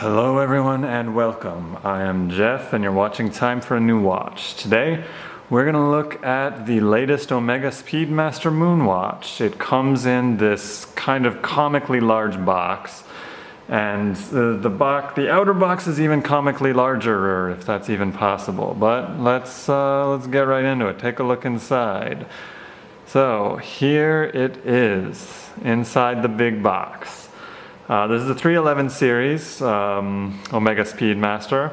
Hello everyone and welcome. I am Jeff and you're watching Time for a New Watch. Today we're going to look at the latest Omega Speedmaster Moonwatch. It comes in this kind of comically large box, and the outer box is even comically larger, if that's even possible. But let's get right into it. Take a look inside. So here it is inside the big box. This is the 311 series, Omega Speedmaster.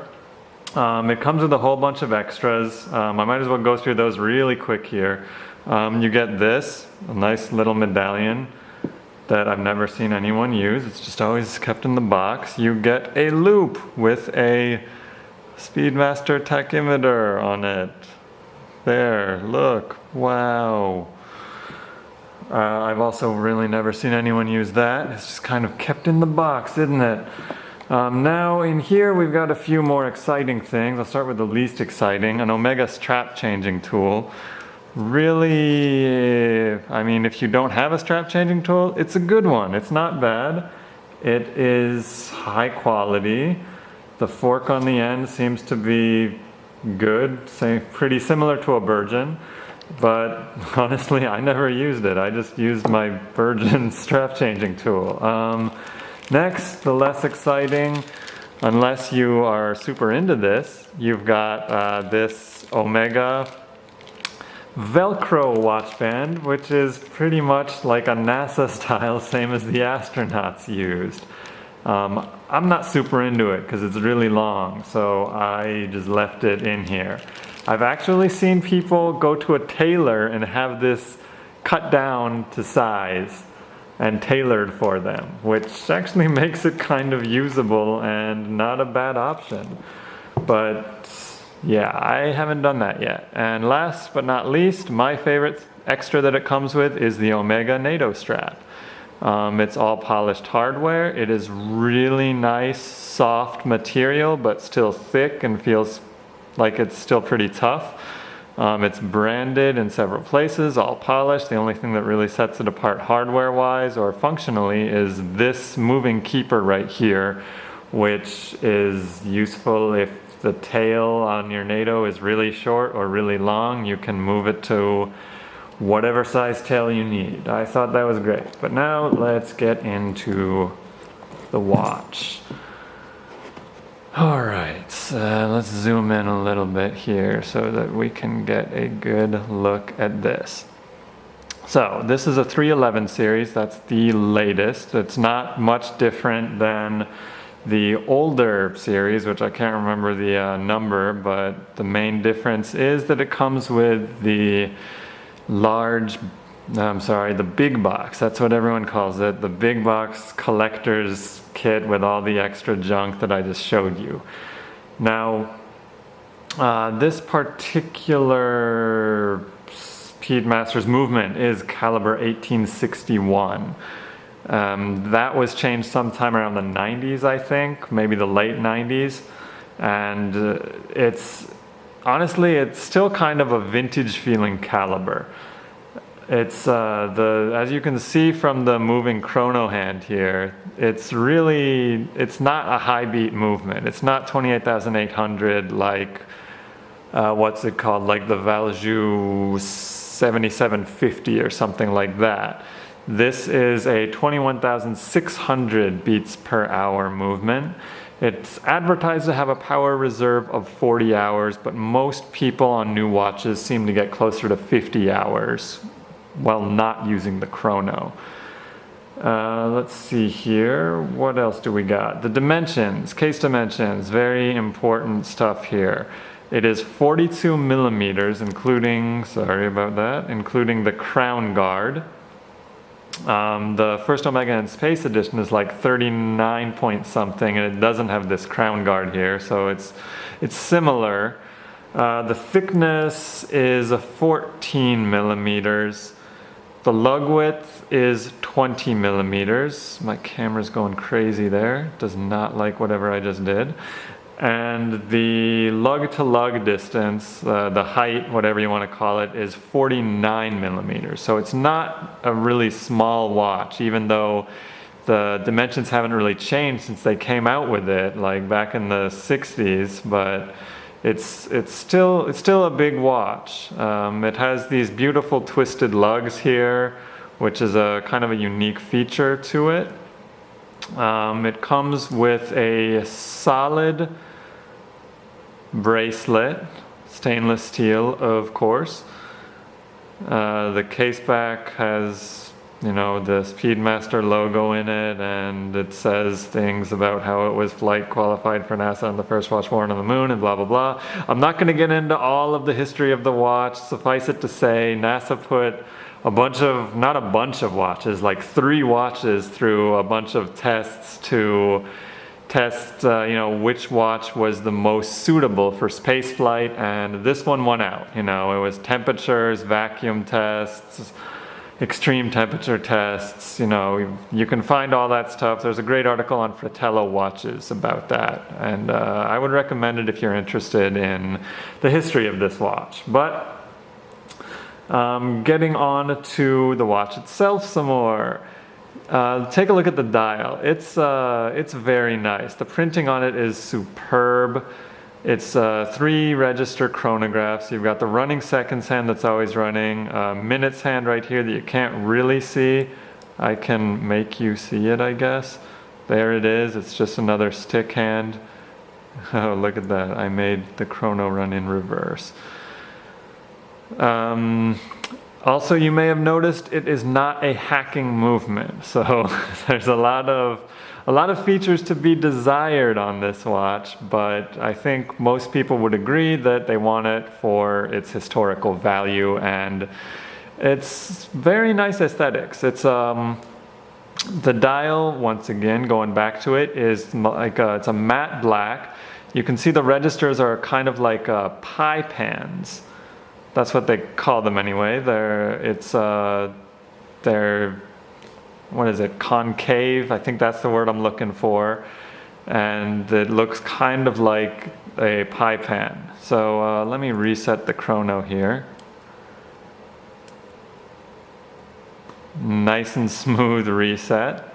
It comes with a whole bunch of extras. I might as well go through those really quick here. You get this, a nice little medallion that I've never seen anyone use. It's just always kept in the box. You get a loop with a Speedmaster tachymeter on it. There, look, wow. I've also really never seen anyone use that. It's just kind of kept in the box, isn't it? Now in here we've got a few more exciting things. I'll start with the least exciting, an Omega strap changing tool. Really, I mean, if you don't have a strap changing tool, it's a good one. It's not bad. It is high quality. The fork on the end seems to be good, pretty similar to a Virgin. But honestly, I never used it. I just used my Virgin strap changing tool. Next, the less exciting, unless you are super into this, you've got this Omega Velcro watch band, which is pretty much like a NASA style, same as the astronauts used. I'm not super into it because it's really long, so I just left it in here. I've actually seen people go to a tailor and have this cut down to size and tailored for them, which actually makes it kind of usable and not a bad option. But yeah, I haven't done that yet. And last but not least, my favorite extra that it comes with is the Omega Nato strap. It's all polished hardware. It is really nice, soft material, but still thick and feels like it's still pretty tough. It's branded in several places, all polished. The only thing that really sets it apart hardware-wise or functionally is this moving keeper right here, which is useful if the tail on your Nato is really short or really long. You can move it to whatever size tail you need. I thought that was great. But now let's get into the watch. Alright, let's zoom in a little bit here so that we can get a good look at this. So this is a 311 series, that's the latest. It's not much different than the older series, which I can't remember the number, but the main difference is that it comes with the the big box. That's what everyone calls it. The big box collector's kit with all the extra junk that I just showed you. Now, this particular Speedmaster's movement is caliber 1861. That was changed sometime around the 90s, I think, maybe the late 90s. And honestly, it's still kind of a vintage feeling caliber. It's as you can see from the moving chrono hand here, it's not a high beat movement. It's not 28,800 like what's it called, like the Valjoux 7750 or something like that. This is a 21,600 beats per hour movement. It's advertised to have a power reserve of 40 hours, but most people on new watches seem to get closer to 50 hours while not using the chrono. Let's see here. What else do we got? The dimensions, case dimensions, very important stuff here. It is 42 millimeters, including the crown guard. The first Omega in Space Edition is like 39 point something, and it doesn't have this crown guard here, so it's similar. The thickness is 14 millimeters. The lug width is 20 millimeters. My camera's going crazy there. Does not like whatever I just did. And the lug to lug distance, the height, whatever you want to call it, is 49 millimeters. So it's not a really small watch, even though The dimensions haven't really changed since they came out with it, like back in the 60s, but it's still a big watch. It has these beautiful twisted lugs here, which is a kind of a unique feature to it. It comes with a solid bracelet, stainless steel, of course. The case back has, you know, the Speedmaster logo in it, and it says things about how it was flight qualified for NASA on the first watch worn on the moon and blah blah blah. I'm not going to get into all of the history of the watch. Suffice it to say, NASA put not a bunch of watches, like 3 watches through a bunch of tests to test, you know, which watch was the most suitable for space flight, and this one won out. You know, it was temperatures, vacuum tests, extreme temperature tests. You know, you can find all that stuff. There's a great article on Fratello watches about that, and I would recommend it if you're interested in the history of this watch. But getting on to the watch itself some more. Take a look at the dial. It's very nice. The printing on it is superb. It's 3 register chronographs. You've got the running seconds hand that's always running, minutes hand right here that you can't really see. I can make you see it, I guess. There it is. It's just another stick hand. Oh, look at that. I made the chrono run in reverse. Also, you may have noticed it is not a hacking movement, so there's a lot of features to be desired on this watch, but I think most people would agree that they want it for its historical value, and it's very nice aesthetics. It's the dial, once again, going back to it, is like it's a matte black. You can see the registers are kind of like pie pans. That's what they call them anyway. They're what is it, concave? I think that's the word I'm looking for. And it looks kind of like a pie pan. So let me reset the chrono here. Nice and smooth reset.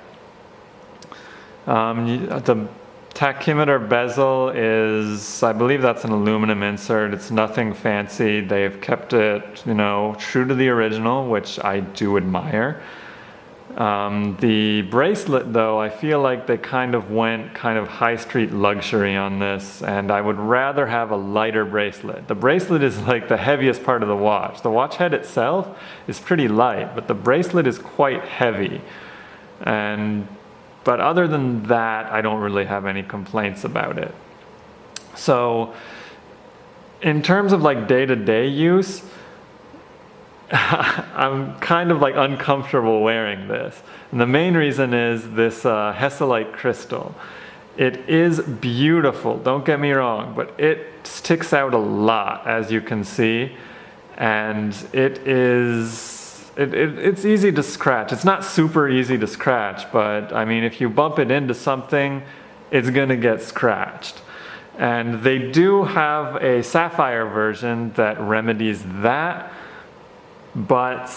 The tachymeter bezel is, I believe that's an aluminum insert. It's nothing fancy. They've kept it, you know, true to the original, which I do admire. The bracelet, though, I feel like they kind of went high street luxury on this, and I would rather have a lighter bracelet. The bracelet is like the heaviest part of the watch. The watch head itself is pretty light, but the bracelet is quite heavy. But other than that, I don't really have any complaints about it. So in terms of like day-to-day use, I'm kind of like uncomfortable wearing this. And the main reason is this Hesalite crystal. It is beautiful, don't get me wrong, but it sticks out a lot, as you can see. And it's easy to scratch. It's not super easy to scratch, but I mean, if you bump it into something, it's gonna get scratched. And they do have a sapphire version that remedies that, but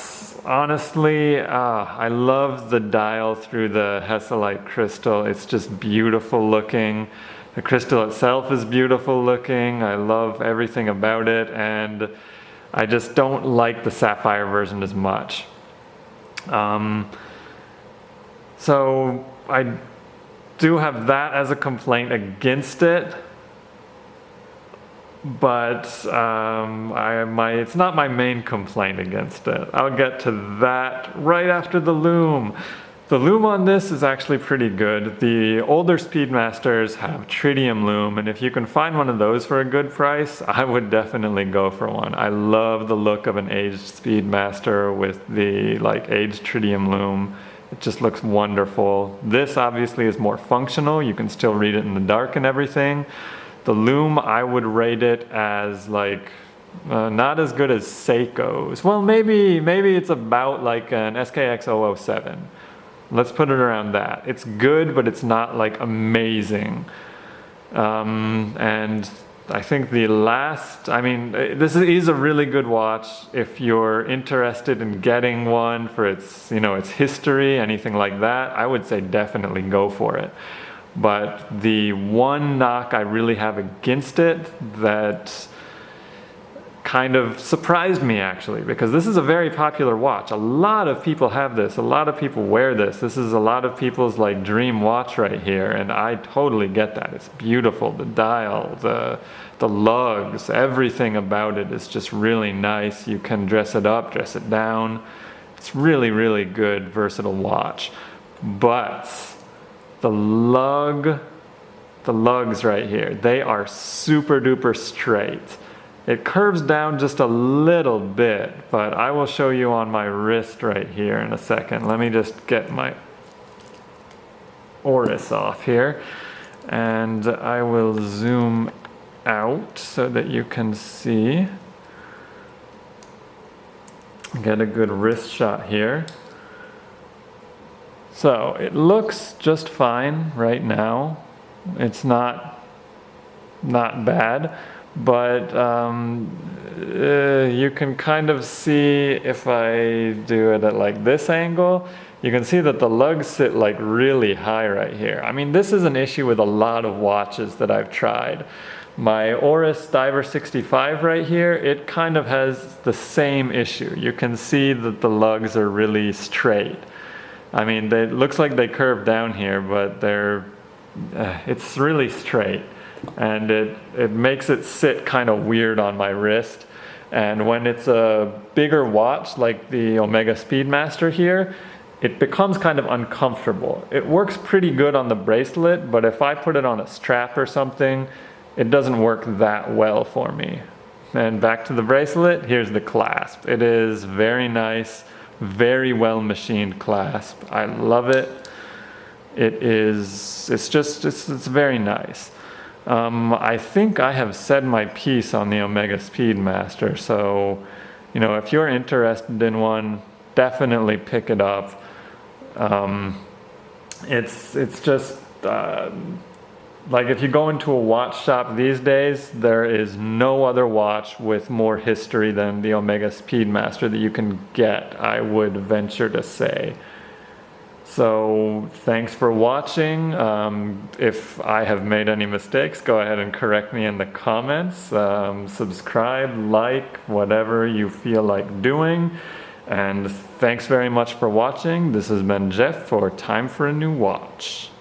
honestly, I love the dial through the Hesalite crystal. It's just beautiful looking. The crystal itself is beautiful looking. I love everything about it, and I just don't like the sapphire version as much. So I do have that as a complaint against it, but it's not my main complaint against it. I'll get to that right after the Loom. The Loom on this is actually pretty good. The older Speedmasters have tritium Loom, and if you can find one of those for a good price, I would definitely go for one. I love the look of an aged Speedmaster with the like aged tritium Loom. It just looks wonderful. This obviously is more functional. You can still read it in the dark and everything. The Loom, I would rate it as like not as good as Seiko's. Well, maybe it's about like an SKX 007. Let's put it around that. It's good, but it's not like amazing. And I think the last, I mean, this is a really good watch if you're interested in getting one for its, you know, its history, anything like that. I would say definitely go for it. But the one knock I really have against it that kind of surprised me actually, because this is a very popular watch. A lot of people have this, a lot of people wear this. This is a lot of people's like dream watch right here, and I totally get that. It's beautiful, the dial, the lugs, everything about it is just really nice. You can dress it up, dress it down. It's really, really good, versatile watch. But the lugs right here, they are super duper straight. It curves down just a little bit, but I will show you on my wrist right here in a second. Let me just get my Oris off here, and I will zoom out so that you can see. Get a good wrist shot here. So it looks just fine right now. It's not bad. But you can kind of see, if I do it at like this angle, you can see that the lugs sit like really high right here. I mean, this is an issue with a lot of watches that I've tried. My Oris Diver 65 right here, it kind of has the same issue. You can see that the lugs are really straight. I mean, it looks like they curve down here, but it's really straight. And it makes it sit kind of weird on my wrist. And when it's a bigger watch like the Omega Speedmaster here, it becomes kind of uncomfortable. It works pretty good on the bracelet, but if I put it on a strap or something, it doesn't work that well for me. And back to the bracelet, here's the clasp. It is very nice, very well machined clasp. I love it. It's very nice. I think I have said my piece on the Omega Speedmaster, so, you know, if you're interested in one, definitely pick it up. It's just, like if you go into a watch shop these days, there is no other watch with more history than the Omega Speedmaster that you can get, I would venture to say. So thanks for watching. If I have made any mistakes, go ahead and correct me in the comments. Subscribe, like, whatever you feel like doing. And thanks very much for watching. This has been Jeff for Time for a New Watch.